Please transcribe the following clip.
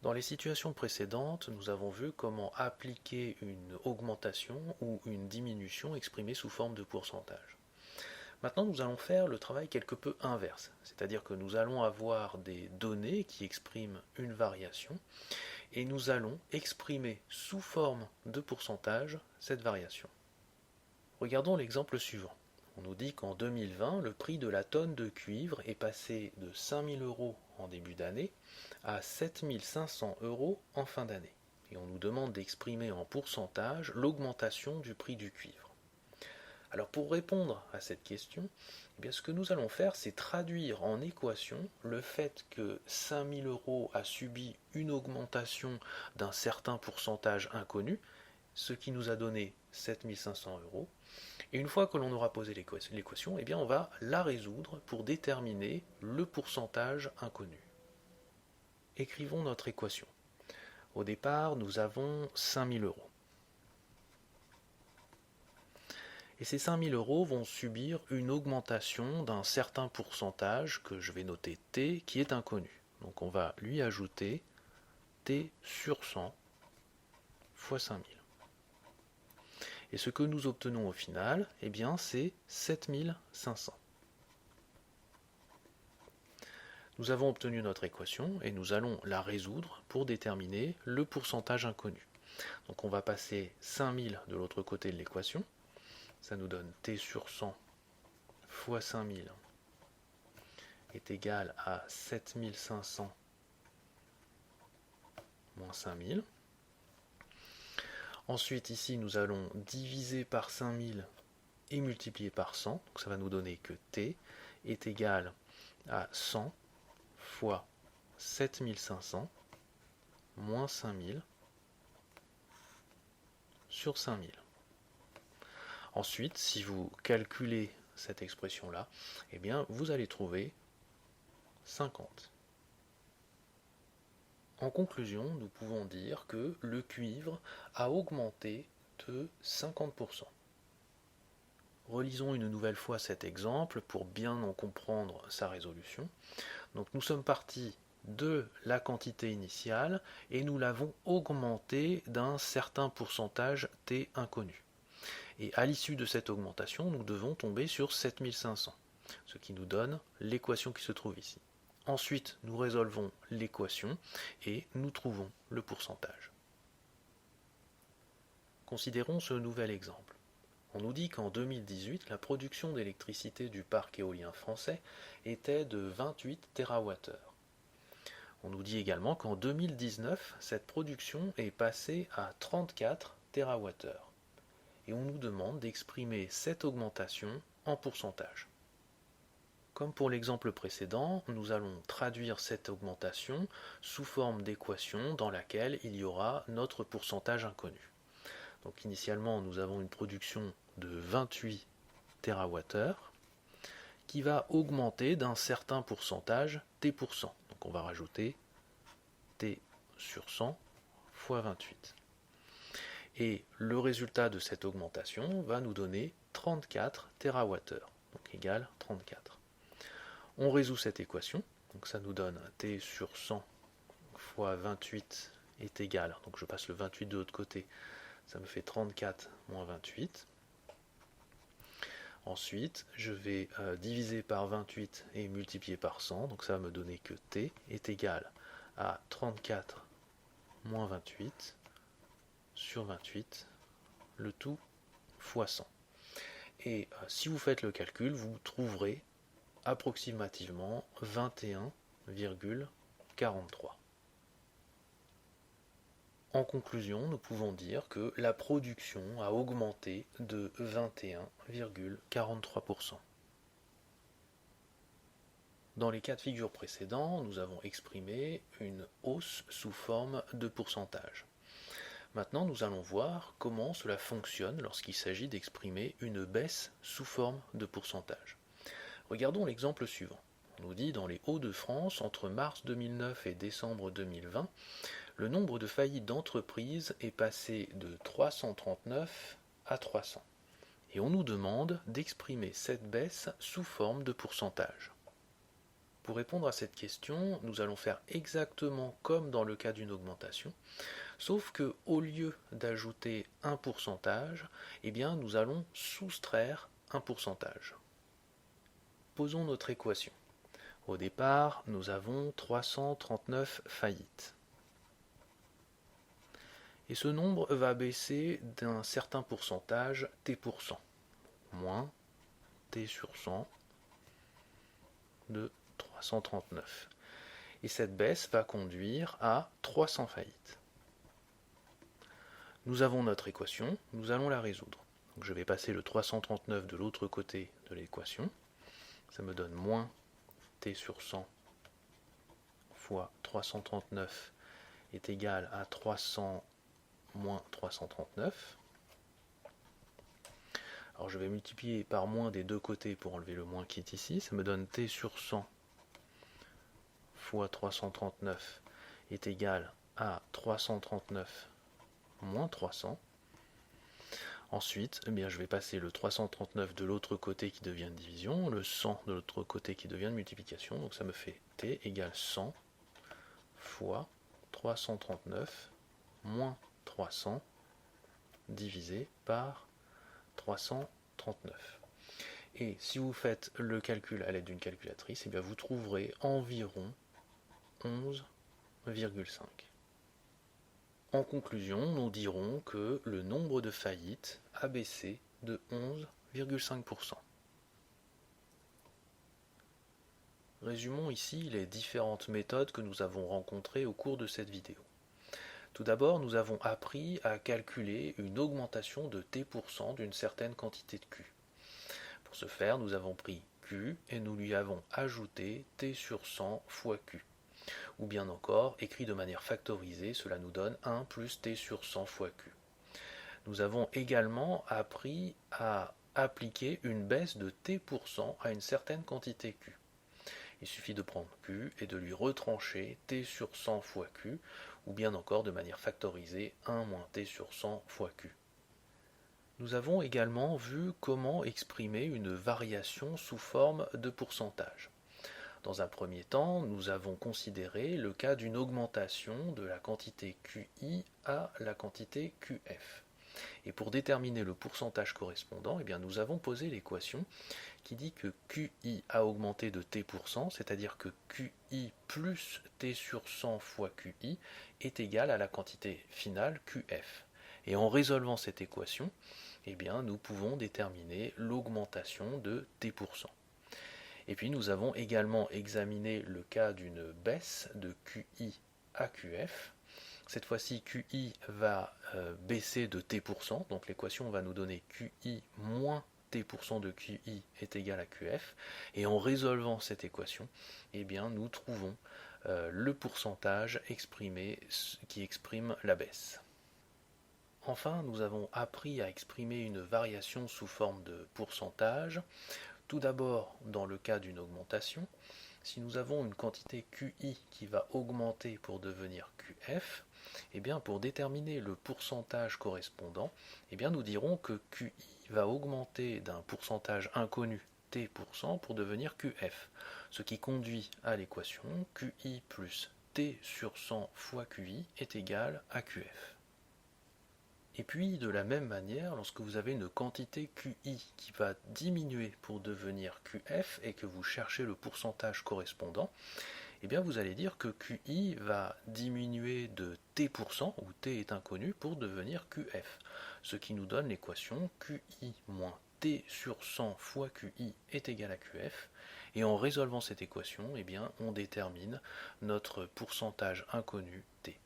Dans les situations précédentes, nous avons vu comment appliquer une augmentation ou une diminution exprimée sous forme de pourcentage. Maintenant, nous allons faire le travail quelque peu inverse, c'est-à-dire que nous allons avoir des données qui expriment une variation et nous allons exprimer sous forme de pourcentage cette variation. Regardons l'exemple suivant. On nous dit qu'en 2020, le prix de la tonne de cuivre est passé de 5 000 € en début d'année à 7 500 € en fin d'année. Et on nous demande d'exprimer en pourcentage l'augmentation du prix du cuivre. Alors pour répondre à cette question, ce que nous allons faire, c'est traduire en équation le fait que 5 000 € a subi une augmentation d'un certain pourcentage inconnu, ce qui nous a donné 7 500 €. Et une fois que l'on aura posé l'équation, on va la résoudre pour déterminer le pourcentage inconnu. Écrivons notre équation. Au départ, nous avons 5 000 €. Et ces 5 000 € vont subir une augmentation d'un certain pourcentage que je vais noter T qui est inconnu. Donc on va lui ajouter T sur 100 fois 5 000. Et ce que nous obtenons au final, c'est 7 500. Nous avons obtenu notre équation et nous allons la résoudre pour déterminer le pourcentage inconnu. Donc on va passer 5000 de l'autre côté de l'équation. Ça nous donne T sur 100 fois 5000 est égal à 7500 moins 5000. Ensuite, ici, nous allons diviser par 5000 et multiplier par 100. Donc ça va nous donner que T est égal à 100 fois 7500 moins 5000 sur 5000. Ensuite, si vous calculez cette expression-là, vous allez trouver 50. En conclusion, nous pouvons dire que le cuivre a augmenté de 50%. Relisons une nouvelle fois cet exemple pour bien en comprendre sa résolution. Donc nous sommes partis de la quantité initiale et nous l'avons augmentée d'un certain pourcentage T inconnu. Et à l'issue de cette augmentation, nous devons tomber sur 7500, ce qui nous donne l'équation qui se trouve ici. Ensuite, nous résolvons l'équation et nous trouvons le pourcentage. Considérons ce nouvel exemple. On nous dit qu'en 2018, la production d'électricité du parc éolien français était de 28 TWh. On nous dit également qu'en 2019, cette production est passée à 34 TWh. Et on nous demande d'exprimer cette augmentation en pourcentage. Comme pour l'exemple précédent, nous allons traduire cette augmentation sous forme d'équation dans laquelle il y aura notre pourcentage inconnu. Donc initialement, nous avons une production de 28 TWh qui va augmenter d'un certain pourcentage T%. Donc on va rajouter T sur 100 fois 28. Et le résultat de cette augmentation va nous donner 34 TWh, donc égal 34. On résout cette équation, donc ça nous donne T sur 100 fois 28 est égal, donc je passe le 28 de l'autre côté, ça me fait 34 moins 28. Ensuite, je vais diviser par 28 et multiplier par 100, donc ça va me donner que T est égal à 34 moins 28 sur 28, le tout fois 100. Et si vous faites le calcul, vous trouverez approximativement 21,43. En conclusion, nous pouvons dire que la production a augmenté de 21,43%. Dans les cas de figure précédents, nous avons exprimé une hausse sous forme de pourcentage. Maintenant, nous allons voir comment cela fonctionne lorsqu'il s'agit d'exprimer une baisse sous forme de pourcentage. Regardons l'exemple suivant. On nous dit dans les Hauts-de-France, entre mars 2009 et décembre 2020, le nombre de faillites d'entreprises est passé de 339 à 300. Et on nous demande d'exprimer cette baisse sous forme de pourcentage. Pour répondre à cette question, nous allons faire exactement comme dans le cas d'une augmentation, sauf que au lieu d'ajouter un pourcentage, eh bien nous allons soustraire un pourcentage. Posons notre équation. Au départ, nous avons 339 faillites. Et ce nombre va baisser d'un certain pourcentage, t%, moins t sur 100 de 339. Et cette baisse va conduire à 300 faillites. Nous avons notre équation, nous allons la résoudre. Donc je vais passer le 339 de l'autre côté de l'équation. Ça me donne moins t sur 100 fois 339 est égal à 300 moins 339. Alors je vais multiplier par moins des deux côtés pour enlever le moins qui est ici. Ça me donne t sur 100 fois 339 est égal à 339 moins 300. Ensuite, eh bien, je vais passer le 339 de l'autre côté qui devient une division, le 100 de l'autre côté qui devient une multiplication. Donc ça me fait t égale 100 fois 339 moins 300 divisé par 339. Et si vous faites le calcul à l'aide d'une calculatrice, eh bien vous trouverez environ 11,5. En conclusion, nous dirons que le nombre de faillites a baissé de 11,5%. Résumons ici les différentes méthodes que nous avons rencontrées au cours de cette vidéo. Tout d'abord, nous avons appris à calculer une augmentation de t% d'une certaine quantité de Q. Pour ce faire, nous avons pris Q et nous lui avons ajouté t sur 100 fois Q. Ou bien encore, écrit de manière factorisée, cela nous donne 1 plus t sur 100 fois Q. Nous avons également appris à appliquer une baisse de t% à une certaine quantité Q. Il suffit de prendre Q et de lui retrancher t sur 100 fois Q, ou bien encore de manière factorisée 1 moins t sur 100 fois Q. Nous avons également vu comment exprimer une variation sous forme de pourcentage. Dans un premier temps, nous avons considéré le cas d'une augmentation de la quantité QI à la quantité QF. Et pour déterminer le pourcentage correspondant, eh bien, nous avons posé l'équation qui dit que QI a augmenté de t%, c'est-à-dire que QI plus t sur 100 fois QI est égal à la quantité finale QF. Et en résolvant cette équation, eh bien, nous pouvons déterminer l'augmentation de t%. Et puis nous avons également examiné le cas d'une baisse de QI à QF. Cette fois-ci, QI va baisser de t%, donc l'équation va nous donner QI moins t% de QI est égal à QF. Et en résolvant cette équation, eh bien, nous trouvons le pourcentage exprimé qui exprime la baisse. Enfin, nous avons appris à exprimer une variation sous forme de pourcentage. Tout d'abord, dans le cas d'une augmentation, si nous avons une quantité QI qui va augmenter pour devenir QF, eh bien pour déterminer le pourcentage correspondant, eh bien nous dirons que QI va augmenter d'un pourcentage inconnu t% pour devenir QF, ce qui conduit à l'équation QI plus t sur 100 fois QI est égal à QF. Et puis, de la même manière, lorsque vous avez une quantité QI qui va diminuer pour devenir QF et que vous cherchez le pourcentage correspondant, eh bien vous allez dire que QI va diminuer de t%, où t est inconnu, pour devenir QF. Ce qui nous donne l'équation QI moins t sur 100 fois QI est égal à QF. Et en résolvant cette équation, eh bien, on détermine notre pourcentage inconnu t.